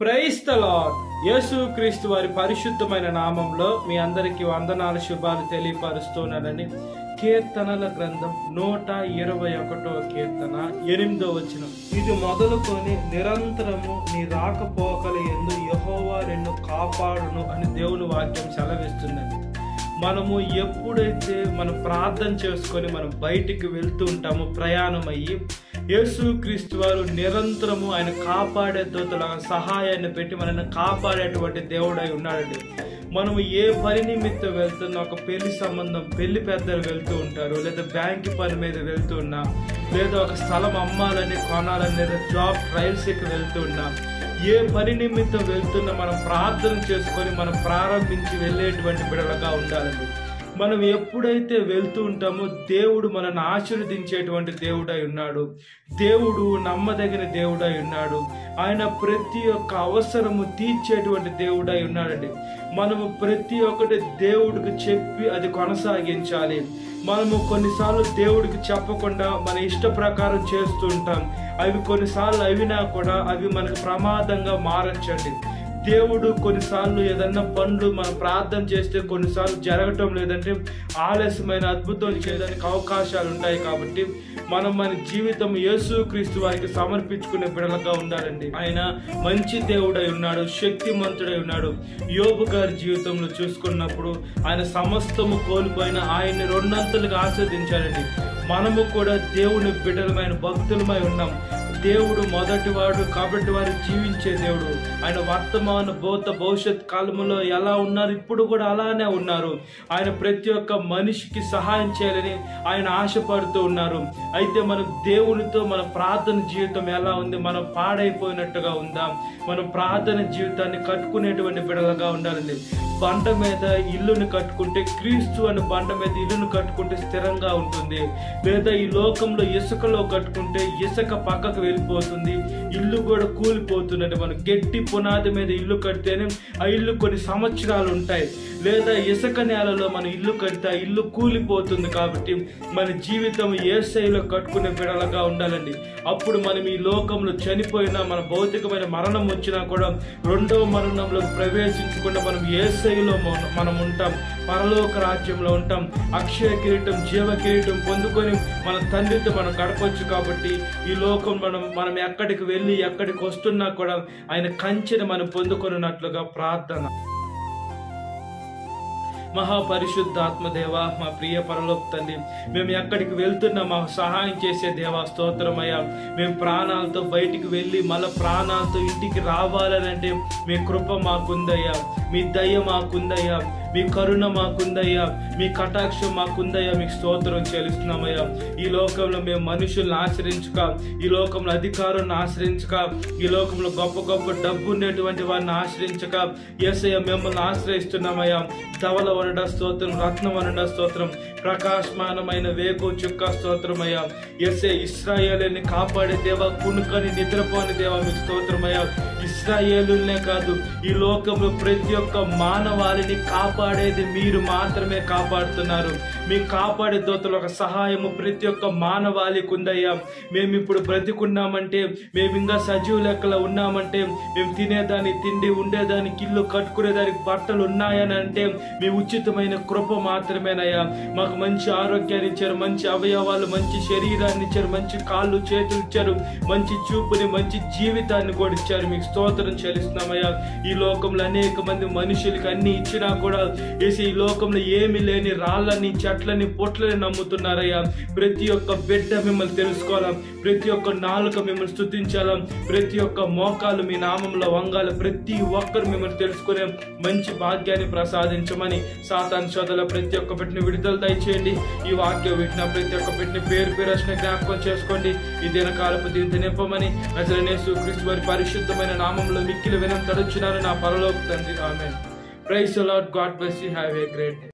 Praise the lord. యేసుక్రీస్తు వారి పరిశుద్ధమైన నామంలో మీ అందరికీ వందనాలు శుభాలు తెలియపరుస్తున్నానని కీర్తనల గ్రంథం 121వ కీర్తన 8వ వచనం. ఇది మొదలుకొని నిరంతరము నీ రాకపోకల యందు యెహోవా నిన్ను కాపాడును అని దేవుని వాక్యం సెలవిస్తున్నది. మనము ఎప్పుడైతే మనం ప్రార్థన చేసుకొని మనం బయటికి వెళ్తూ ఉంటామో ప్రయాణం అయ్యి యేసుక్రీస్తు వారు నిరంతరము ఆయన కాపాడే దూతల సహాయాన్ని పెట్టి మనల్ని కాపాడేటువంటి దేవుడై ఉన్నాడండి. మనము ఏ పని నిమిత్తం వెళ్తున్నా, ఒక పెళ్లి సంబంధం, పెళ్లి పెద్దలు వెళ్తూ ఉంటారు, లేదా బ్యాంక్ పని మీద వెళ్తూ ఉన్నా, లేదా ఒక స్థలం అమ్మాలని కొనాలని, లేదా జాబ్ ట్రయల్స్కి వెళ్తూ ఉన్నా, ఏ పని నిమిత్తం వెళ్తున్నా మనం ప్రార్థన చేసుకొని మనం ప్రారంభించి వెళ్ళేటువంటి బిడ్డలుగా ఉండాలండి. మనం ఎప్పుడైతే వెళ్తూ ఉంటామో దేవుడు మనల్ని ఆశీర్వదించేటువంటి దేవుడై ఉన్నాడు. దేవుడు నమ్మదగిన దేవుడై ఉన్నాడు. ఆయన ప్రతి ఒక్క అవసరము తీర్చేటువంటి దేవుడై ఉన్నాడండి. మనము ప్రతి ఒక్కటి దేవుడికి చెప్పి అది కొనసాగించాలి. మనము కొన్నిసార్లు దేవుడికి చెప్పకుండా మన ఇష్ట ప్రకారం చేస్తూ ఉంటాం. అవి కొన్నిసార్లు అయినా కూడా అవి మనకు ప్రమాదంగా మారచ్చండి. దేవుడు కొన్నిసార్లు ఏదన్నా పనులు మనం ప్రార్థన చేస్తే కొన్నిసార్లు జరగటం లేదంటే ఆలస్యమైన అద్భుతం చేయడానికి అవకాశాలు ఉంటాయి. కాబట్టి మనం మన జీవితం యేసుక్రీస్తు వారికి సమర్పించుకునే బిడ్డలుగా ఉండాలండి. ఆయన మంచి దేవుడై ఉన్నాడు, శక్తిమంతుడై ఉన్నాడు. యోబు గారి జీవితంలో చూసుకున్నప్పుడు ఆయన సమస్తము కోల్పోయిన ఆయన్ని రెండంతలుగా ఆస్వాదించాడండి. మనము కూడా దేవుని బిడ్డలమైన భక్తులమై ఉన్నాం. దేవుడు మొదటివాడు కాబట్టి వారు జీవించే దేవుడు. ఆయన వర్తమాన భూత భవిష్యత్ కాలంలో ఎలా ఉన్నారు, ఇప్పుడు కూడా అలానే ఉన్నారు. ఆయన ప్రతి ఒక్క మనిషికి సహాయం చేయాలని ఆయన ఆశపడుతూ ఉన్నారు. అయితే మన దేవునితో మన ప్రార్థన జీవితం ఎలా ఉంది? మనం పాడైపోయినట్టుగా ఉందా? మనం ప్రార్థన జీవితాన్ని కట్టుకునేటువంటి బిడ్డలుగా ఉండాలండి. బండ మీద ఇల్లును కట్టుకుంటే, క్రీస్తు అనే బండ మీద ఇల్లును కట్టుకుంటే స్థిరంగా ఉంటుంది. లేదా ఈ లోకంలో ఇసుకలో కట్టుకుంటే ఇసుక పక్కకు వెళ్ళిపోతుంది, ఇల్లు కూడా కూలిపోతుందండి. మనం గట్టి పునాది మీద ఇల్లు కడితేనే ఆ ఇల్లు కొన్ని సంవత్సరాలు ఉంటాయి. లేదా ఇసుక నేలలో మన ఇల్లు కడితే ఆ ఇల్లు కూలిపోతుంది. కాబట్టి మన జీవితం యేసయ్యలో కట్టుకునే బిడ్డలుగా ఉండాలండి. అప్పుడు మనం ఈ లోకంలో చనిపోయినా, మన భౌతికమైన మరణం వచ్చినా కూడా రెండవ మరణంలో ప్రవేశించకుండా మనం యేసయ్యలో మనం ఉంటాం, పరలోక రాజ్యంలో ఉంటాం. అక్షయ కిరీటం, జీవ కిరీటం పొందుకొని మన తండ్రితో మనం గడపచ్చు. కాబట్టి ఈ లోకం మనం ఎక్కడికి వెళ్ళి ఎక్కడికి వస్తున్నా కూడా ఆయన కంచెని మనం పొందుకున్నట్లుగా ప్రార్థన. మహాపరిశుద్ధాత్మదేవ, మా ప్రియ పరలోక తండ్రి, మేము ఎక్కడికి వెళ్తున్నా మాకు సహాయం చేసే దేవా స్తోత్రమయ్యా. మేము ప్రాణాలతో బయటికి వెళ్ళి మళ్ళీ ప్రాణాలతో ఇంటికి రావాలనంటే మీ కృప మాకుందయ్యా, మీ దయ మాకుందయ్యా, మీ కరుణ మాకుందయ్యా, మీ కటాక్షం మాకుందయ్యా. మీకు స్తోత్రం చెల్లిస్తున్నామయ్యా. ఈ లోకంలో మేము మనుషుల్ని ఆశ్రయించక, ఈ లోకంలో అధికారులను ఆశ్రయించక, ఈ లోకంలో గొప్ప గొప్ప డబ్బు ఉండేటువంటి వారిని ఆశ్రయించక యేసయ్య మిమ్మల్ని ఆశ్రయిస్తున్నామయ్యా. ధవల వనడ స్తోత్రం, రత్నం వనడ స్తోత్రం, ప్రకాశమానమైన వేకు చుక్క స్తోత్రమయ్యా. యేసయ్య ఇశ్రాయేలుని కాపాడే దేవా, కునుకని నిద్రపోని దేవా మీకు స్తోత్రమయ్యా. ఇశ్రాయేలునే కాదు, ఈ లోకంలో ప్రతి ఒక్క మానవాళిని కాపాడేది మీరు మాత్రమే కాపాడుతున్నారు. మీ కాపాడే దూతల ఒక సహాయము ప్రతి ఒక్క మానవాళికి ఉందయ్యా. మేము ఇప్పుడు బ్రతికున్నామంటే, మేము ఇంకా సజీవ లెక్కలో ఉన్నామంటే, మేము తినేదానికి తిండి, ఉండేదానికి ఇల్లు, కట్టుకునేదానికి బట్టలు ఉన్నాయని అంటే మీ ఉచితమైన కృప మాత్రమేనయ్యా. మాకు మంచి ఆరోగ్యాన్ని ఇచ్చారు, మంచి అవయవాలు, మంచి శరీరాన్ని ఇచ్చారు, మంచి కాళ్ళు చేతులు ఇచ్చారు, మంచి చూపుని, మంచి జీవితాన్ని కూడా ఇచ్చారు. మీకు స్తోత్రం చెల్లిస్తున్నామయ్యా. ఈ లోకంలో అనేక మంది మనుషులకి అన్ని ఇచ్చినా కూడా వేసి ఈ లోకంలో ఏమి లేని రాళ్ళని, చెట్లని, పొట్లని నమ్ముతున్నారయ్యా. ప్రతి ఒక్క బిడ్డ మిమ్మల్ని తెలుసుకోవాలా, ప్రతి ఒక్క నాలుక మిమ్మల్ని స్తుతించాలా, ప్రతి ఒక్క మోకాలు మీ నామంలో వంగాలి, ప్రతి ఒక్కరు మిమ్మల్ని తెలుసుకునే మంచి భాగ్యాన్ని ప్రసాదించమని సాతాను శోధల ప్రతి ఒక్క బిడ్డని విడుదల దయచేయండి. ఈ వాక్యం వింటున్న ప్రతి ఒక్క బిడ్డని పేరు పేరున జ్ఞాపకం చేసుకోండి. ఈ దినకాలపు దీన్ని నింపమని యేసుక్రీస్తు వారి పరిశుద్ధమైన నామంలో మిక్కిలి వినం తడుచున్నాను నా పరలోక తండ్రి. Amen. Praise the Lord. God bless you. Have a great day.